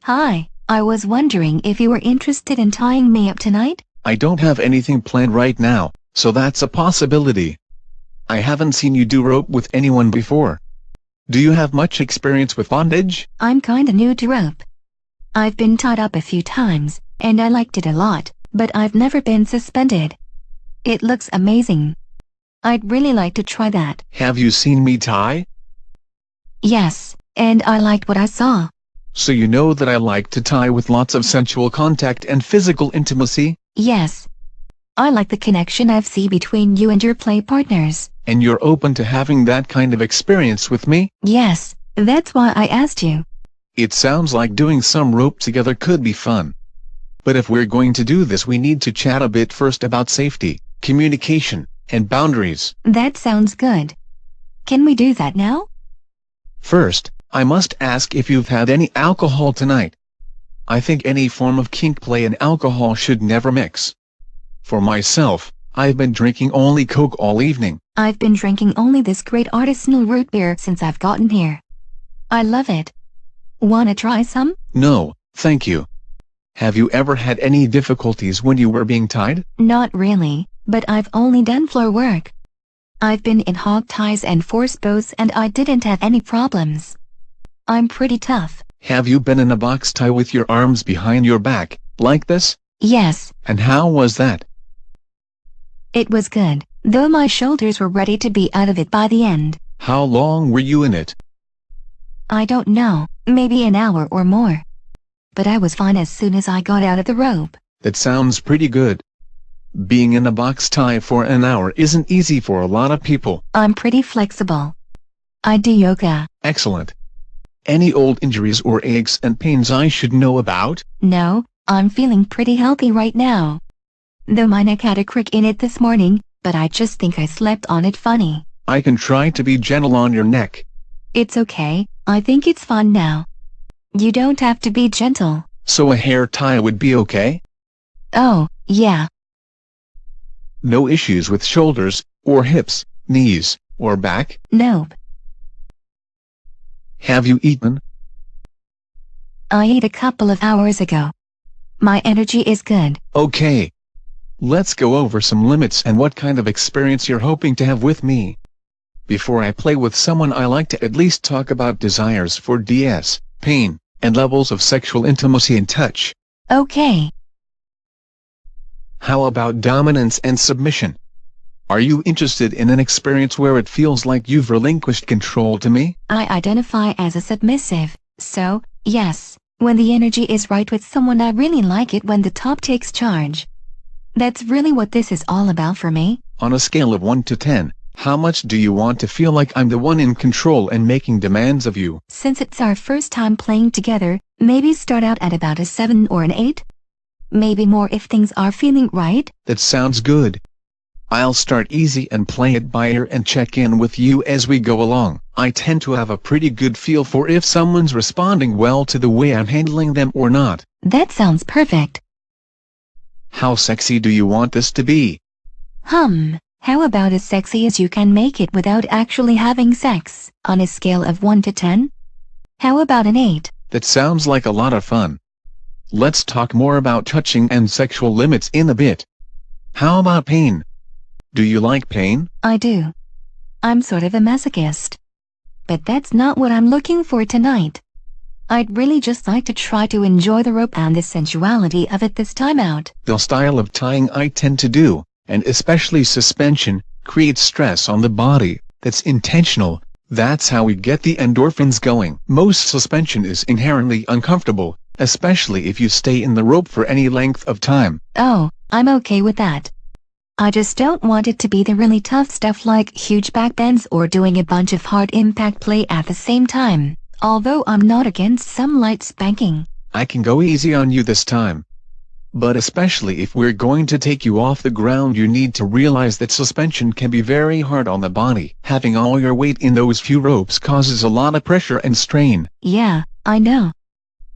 Hi, I was wondering if you were interested in tying me up tonight? I don't have anything planned right now, so that's a possibility. I haven't seen you do rope with anyone before. Do you have much experience with bondage? I'm kinda new to rope. I've been tied up a few times, and I liked it a lot, but I've never been suspended. It looks amazing. I'd really like to try that. Have you seen me tie? Yes, and I liked what I saw. So you know that I like to tie with lots of sensual contact and physical intimacy? Yes. I like the connection I see between you and your play partners. And you're open to having that kind of experience with me? Yes, that's why I asked you. It sounds like doing some rope together could be fun. But if we're going to do this, we need to chat a bit first about safety, communication, and boundaries. That sounds good. Can we do that now? First, I must ask if you've had any alcohol tonight. I think any form of kink play and alcohol should never mix. For myself, I've been drinking only Coke all evening. I've been drinking only this great artisanal root beer since I've gotten here. I love it. Wanna try some? No, thank you. Have you ever had any difficulties when you were being tied? Not really, but I've only done floor work. I've been in hog ties and force bows and I didn't have any problems. I'm pretty tough. Have you been in a box tie with your arms behind your back, like this? Yes. And how was that? It was good, though my shoulders were ready to be out of it by the end. How long were you in it? I don't know, maybe an hour or more. But I was fine as soon as I got out of the rope. That sounds pretty good. Being in a box tie for an hour isn't easy for a lot of people. I'm pretty flexible. I do yoga. Excellent. Any old injuries or aches and pains I should know about? No, I'm feeling pretty healthy right now. Though my neck had a crick in it this morning, but I just think I slept on it funny. I can try to be gentle on your neck. It's okay, I think it's fun now. You don't have to be gentle. So a hair tie would be okay? Oh, yeah. No issues with shoulders, or hips, knees, or back? Nope. Have you eaten? I ate a couple of hours ago. My energy is good. Okay. Let's go over some limits and what kind of experience you're hoping to have with me. Before I play with someone, I like to at least talk about desires for DS, pain, and levels of sexual intimacy and touch. Okay. How about dominance and submission? Are you interested in an experience where it feels like you've relinquished control to me? I identify as a submissive, so, yes, when the energy is right with someone, I really like it when the top takes charge. That's really what this is all about for me. On a scale of 1 to 10, how much do you want to feel like I'm the one in control and making demands of you? Since it's our first time playing together, maybe start out at about a 7 or an 8? Maybe more if things are feeling right? That sounds good. I'll start easy and play it by ear and check in with you as we go along. I tend to have a pretty good feel for if someone's responding well to the way I'm handling them or not. That sounds perfect. How sexy do you want this to be? How about as sexy as you can make it without actually having sex, on a scale of 1 to 10? How about an 8? That sounds like a lot of fun. Let's talk more about touching and sexual limits in a bit. How about pain? Do you like pain? I do. I'm sort of a masochist. But that's not what I'm looking for tonight. I'd really just like to try to enjoy the rope and the sensuality of it this time out. The style of tying I tend to do, and especially suspension, creates stress on the body. That's intentional. That's how we get the endorphins going. Most suspension is inherently uncomfortable, especially if you stay in the rope for any length of time. Oh, I'm okay with that. I just don't want it to be the really tough stuff like huge back bends or doing a bunch of hard impact play at the same time, although I'm not against some light spanking. I can go easy on you this time. But especially if we're going to take you off the ground, you need to realize that suspension can be very hard on the body. Having all your weight in those few ropes causes a lot of pressure and strain. Yeah, I know.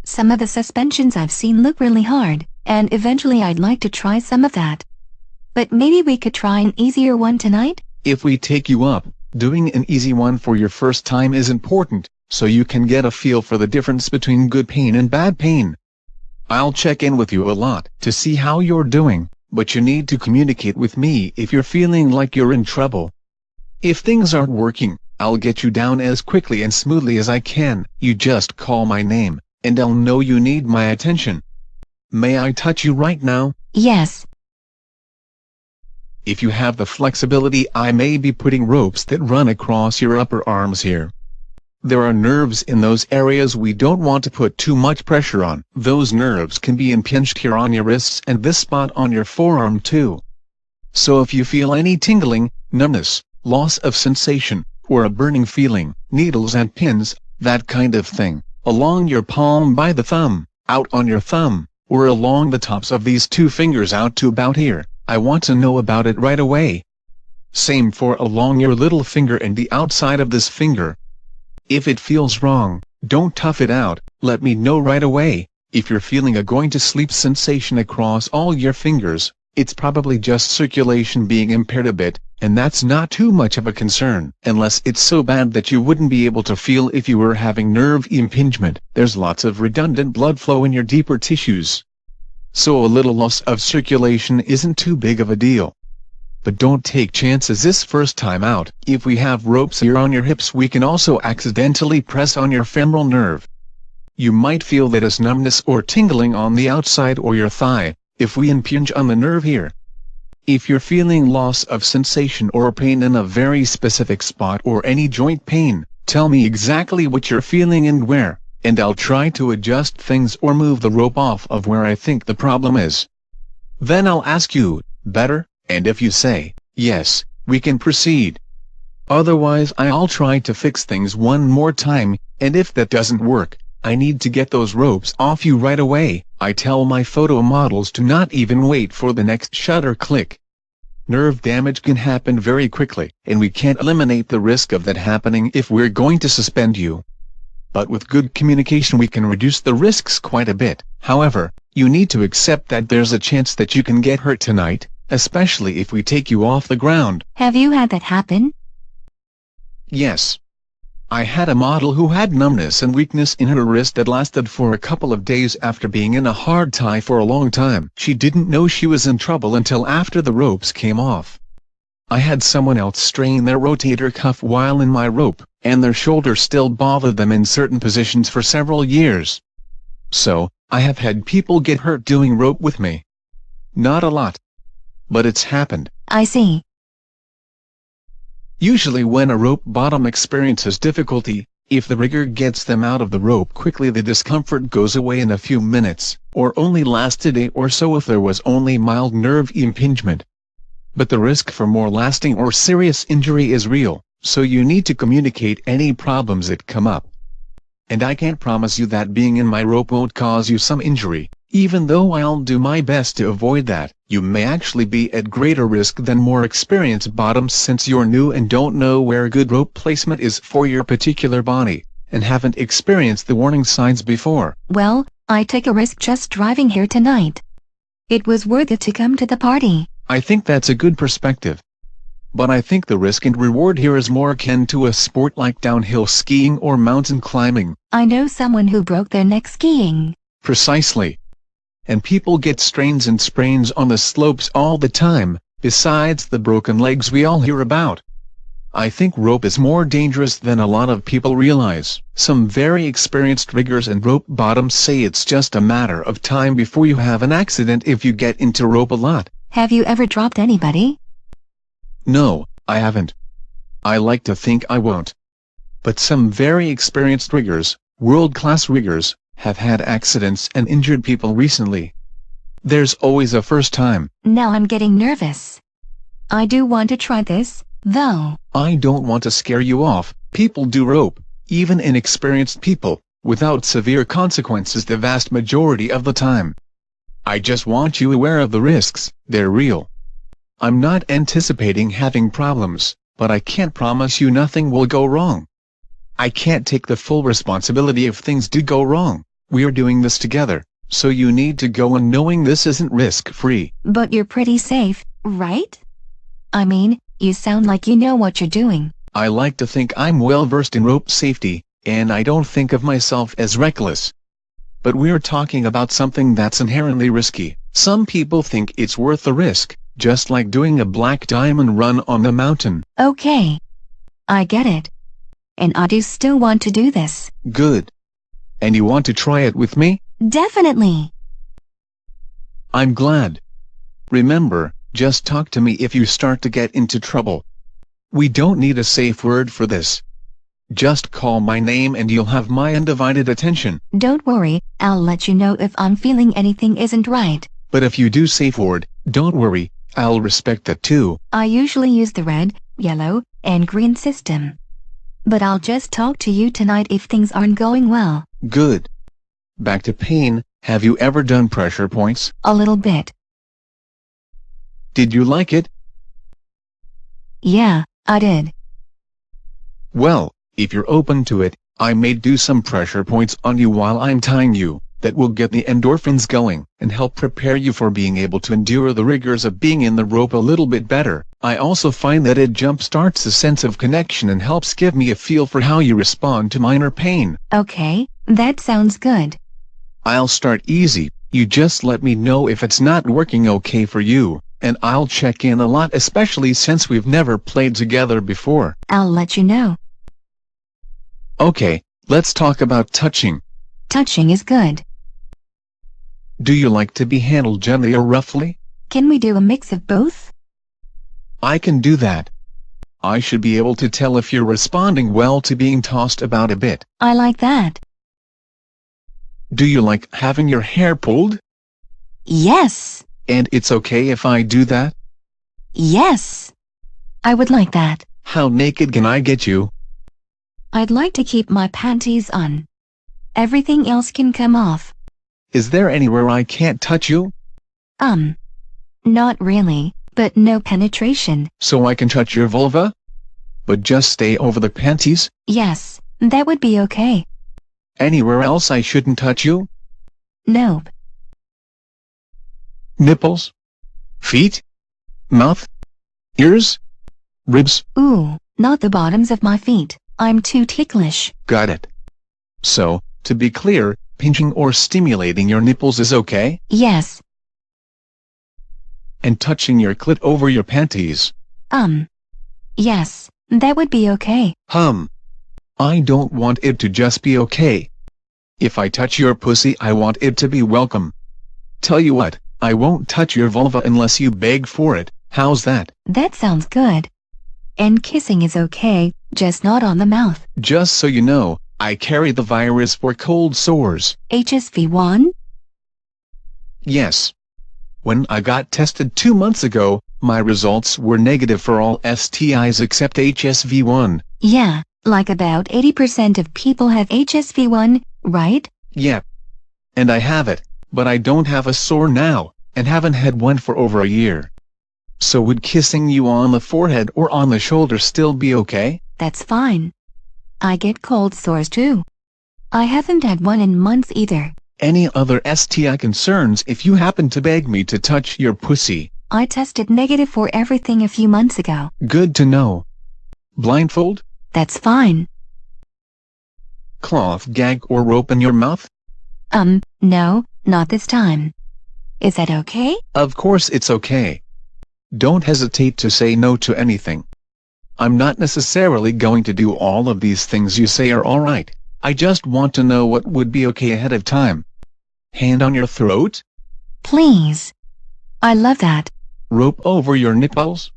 Some of the suspensions I've seen look really hard, and eventually I'd like to try some of that. But maybe we could try an easier one tonight? If we take you up, doing an easy one for your first time is important. so you can get a feel for the difference between good pain and bad pain. I'll check in with you a lot to see how you're doing, but you need to communicate with me if you're feeling like you're in trouble. If things aren't working, I'll get you down as quickly and smoothly as I can. You just call my name, and I'll know you need my attention. May I touch you right now? Yes. If you have the flexibility, I may be putting ropes that run across your upper arms here. There are nerves in those areas we don't want to put too much pressure on. Those nerves can be impinged here on your wrists and this spot on your forearm too. So if you feel any tingling, numbness, loss of sensation, or a burning feeling, needles and pins, that kind of thing, along your palm by the thumb, out on your thumb, or along the tops of these two fingers out to about here, I want to know about it right away. Same for along your little finger and the outside of this finger. If it feels wrong, don't tough it out, let me know right away. If you're feeling a going to sleep sensation across all your fingers, it's probably just circulation being impaired a bit, and that's not too much of a concern, unless it's so bad that you wouldn't be able to feel if you were having nerve impingement. There's lots of redundant blood flow in your deeper tissues, so a little loss of circulation isn't too big of a deal. But don't take chances this first time out. If we have ropes here on your hips, we can also accidentally press on your femoral nerve. You might feel that as numbness or tingling on the outside or your thigh, if we impinge on the nerve here. If you're feeling loss of sensation or pain in a very specific spot or any joint pain, tell me exactly what you're feeling and where, and I'll try to adjust things or move the rope off of where I think the problem is. Then I'll ask you, better? And if you say, yes, we can proceed. Otherwise I'll try to fix things one more time, and if that doesn't work, I need to get those ropes off you right away. I tell my photo models to not even wait for the next shutter click. Nerve damage can happen very quickly, and we can't eliminate the risk of that happening if we're going to suspend you. But with good communication we can reduce the risks quite a bit. However, you need to accept that there's a chance that you can get hurt tonight, especially if we take you off the ground. Have you had that happen? Yes. I had a model who had numbness and weakness in her wrist that lasted for a couple of days after being in a hard tie for a long time. She didn't know she was in trouble until after the ropes came off. I had someone else strain their rotator cuff while in my rope, and their shoulder still bothered them in certain positions for several years. So, I have had people get hurt doing rope with me. Not a lot, but it's happened. I see. Usually when a rope bottom experiences difficulty, if the rigger gets them out of the rope quickly, the discomfort goes away in a few minutes, or only lasts a day or so if there was only mild nerve impingement. But the risk for more lasting or serious injury is real, so you need to communicate any problems that come up. And I can't promise you that being in my rope won't cause you some injury. Even though I'll do my best to avoid that, you may actually be at greater risk than more experienced bottoms since you're new and don't know where good rope placement is for your particular body, and haven't experienced the warning signs before. Well, I take a risk just driving here tonight. It was worth it to come to the party. I think that's a good perspective. But I think the risk and reward here is more akin to a sport like downhill skiing or mountain climbing. I know someone who broke their neck skiing. Precisely. And people get strains and sprains on the slopes all the time, besides the broken legs we all hear about. I think rope is more dangerous than a lot of people realize. Some very experienced riggers and rope bottoms say it's just a matter of time before you have an accident if you get into rope a lot. Have you ever dropped anybody? No, I haven't. I like to think I won't. But some very experienced riggers, world-class riggers, have had accidents and injured people recently. There's always a first time. Now I'm getting nervous. I do want to try this, though. I don't want to scare you off. People do rope, even inexperienced people, without severe consequences the vast majority of the time. I just want you aware of the risks. They're real. I'm not anticipating having problems, but I can't promise you nothing will go wrong. I can't take the full responsibility if things do go wrong. We're doing this together, so you need to go in knowing this isn't risk-free. But you're pretty safe, right? I mean, you sound like you know what you're doing. I like to think I'm well versed in rope safety, and I don't think of myself as reckless. But we're talking about something that's inherently risky. Some people think it's worth the risk, just like doing a black diamond run on the mountain. Okay. I get it. And I do still want to do this. Good. And you want to try it with me? Definitely. I'm glad. Remember, just talk to me if you start to get into trouble. We don't need a safe word for this. Just call my name and you'll have my undivided attention. Don't worry, I'll let you know if I'm feeling anything isn't right. But if you do safe word, don't worry, I'll respect that too. I usually use the red, yellow, and green system. But I'll just talk to you tonight if things aren't going well. Good. Back to pain, have you ever done pressure points? A little bit. Did you like it? Yeah, I did. Well, if you're open to it, I may do some pressure points on you while I'm tying you. That will get the endorphins going and help prepare you for being able to endure the rigors of being in the rope a little bit better. I also find that it jumpstarts a sense of connection and helps give me a feel for how you respond to minor pain. Okay, that sounds good. I'll start easy, you just let me know if it's not working okay for you, and I'll check in a lot, especially since we've never played together before. I'll let you know. Okay, let's talk about touching. Touching is good. Do you like to be handled gently or roughly? Can we do a mix of both? I can do that. I should be able to tell if you're responding well to being tossed about a bit. I like that. Do you like having your hair pulled? Yes. And it's okay if I do that? Yes. I would like that. How naked can I get you? I'd like to keep my panties on. Everything else can come off. Is there anywhere I can't touch you? Not really, but no penetration. So I can touch your vulva? But just stay over the panties? Yes, that would be okay. Anywhere else I shouldn't touch you? Nope. Nipples? Feet? Mouth? Ears? Ribs? Ooh, not the bottoms of my feet. I'm too ticklish. Got it. So, to be clear, pinching or stimulating your nipples is okay? Yes. And touching your clit over your panties? Yes, that would be okay. I don't want it to just be okay. If I touch your pussy, I want it to be welcome. Tell you what, I won't touch your vulva unless you beg for it. How's that? That sounds good. And kissing is okay, just not on the mouth. Just so you know, I carry the virus for cold sores. HSV-1? Yes. When I got tested 2 months ago, my results were negative for all STIs except HSV-1. Yeah, like about 80% of people have HSV-1, right? Yep. And I have it, but I don't have a sore now, and haven't had one for over a year. So would kissing you on the forehead or on the shoulder still be okay? That's fine. I get cold sores too. I haven't had one in months either. Any other STI concerns if you happen to beg me to touch your pussy? I tested negative for everything a few months ago. Good to know. Blindfold? That's fine. Cloth gag or rope in your mouth? No, not this time. Is that okay? Of course it's okay. Don't hesitate to say no to anything. I'm not necessarily going to do all of these things you say are alright. I just want to know what would be okay ahead of time. Hand on your throat? Please. I love that. Rope over your nipples?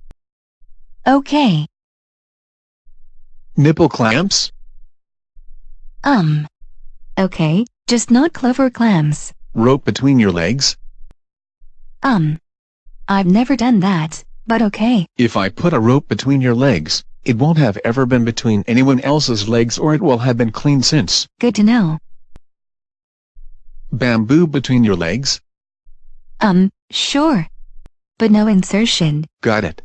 Okay. Nipple clamps? Okay, just not clover clams. Rope between your legs? I've never done that, but okay. If I put a rope between your legs, it won't have ever been between anyone else's legs or it will have been clean since. Good to know. Bamboo between your legs? Sure. But no insertion. Got it.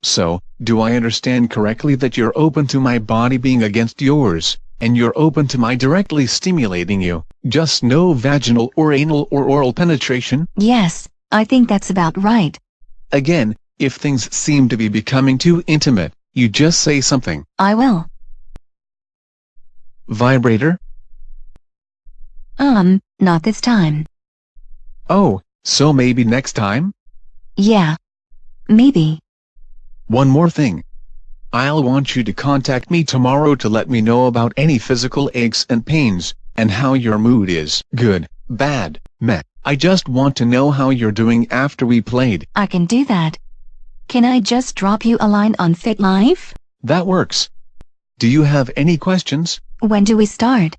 So, do I understand correctly that you're open to my body being against yours, and you're open to my directly stimulating you, just no vaginal or anal or oral penetration? Yes, I think that's about right. Again, if things seem to be becoming too intimate, you just say something. I will. Vibrator? Not this time. Oh, so maybe next time? Yeah. Maybe. One more thing. I'll want you to contact me tomorrow to let me know about any physical aches and pains, and how your mood is. Good, bad, meh. I just want to know how you're doing after we played. I can do that. Can I just drop you a line on FitLife? That works. Do you have any questions? When do we start?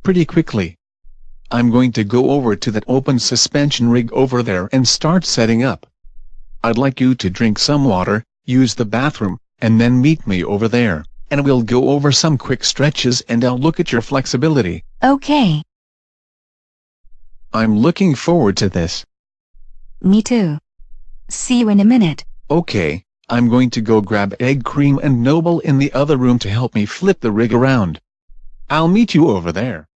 Pretty quickly. I'm going to go over to that open suspension rig over there and start setting up. I'd like you to drink some water, use the bathroom, and then meet me over there, and we'll go over some quick stretches and I'll look at your flexibility. Okay. I'm looking forward to this. Me too. See you in a minute. Okay, I'm going to go grab egg cream and Noble in the other room to help me flip the rig around. I'll meet you over there.